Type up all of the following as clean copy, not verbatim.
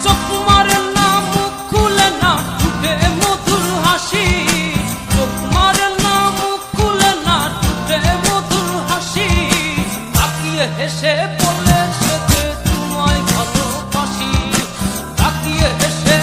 চোখ মারে না মুখ খুলে না ঠোঁটে মধুর হাসি, চোখ মারে না মুখ খুলে না ঠোঁটে মধুর হাসি, তাকিয়ে হেসে বলে সে যে তোমায় ভালোবাসি, তাকিয়ে হেসে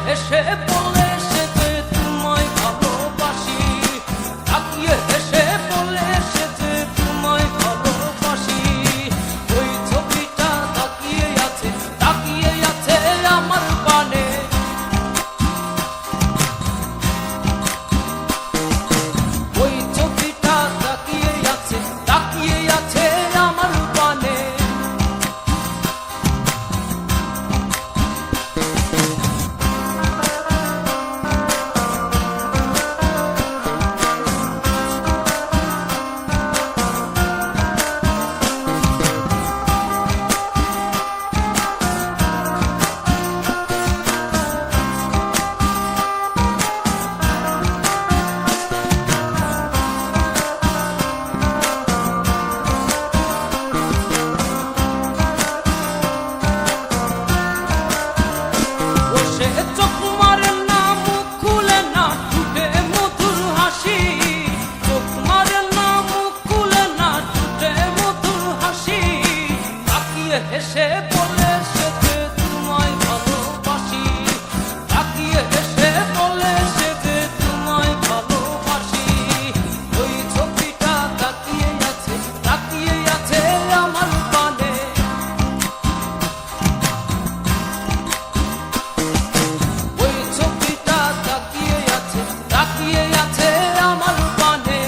হেসে বলে সে যে তোমায় ভালোবাসি, তাকিয়ে হেসে বলে সে যে তোমায় ভালোবাসি, ওই ছবিটা তাকিয়ে আছে আমার পানে, ওই ছবিটা তাকিয়ে আছে আমার পানে। হেসে বলে সে যে তোমায় ভালোবাসি, তাকিয়ে হেসে বলে সে যে তোমায় ভালোবাসি, ওই ছবিটা তাকিয়ে আছে আমার পানে, ওই ছবিটা তাকিয়ে আছে আমার পানে।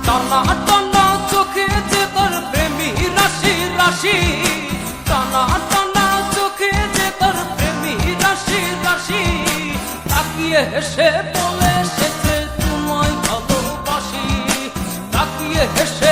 টানা টানা চোখে যে তোর প্রেমী রাশি রাশি, টানা টানা চোখে যে তোর প্রেমী রাশি রাশি, তাকিয়ে হেসে বলে সে যে তোমায় ভালোবাসি, তাকিয়ে হেসে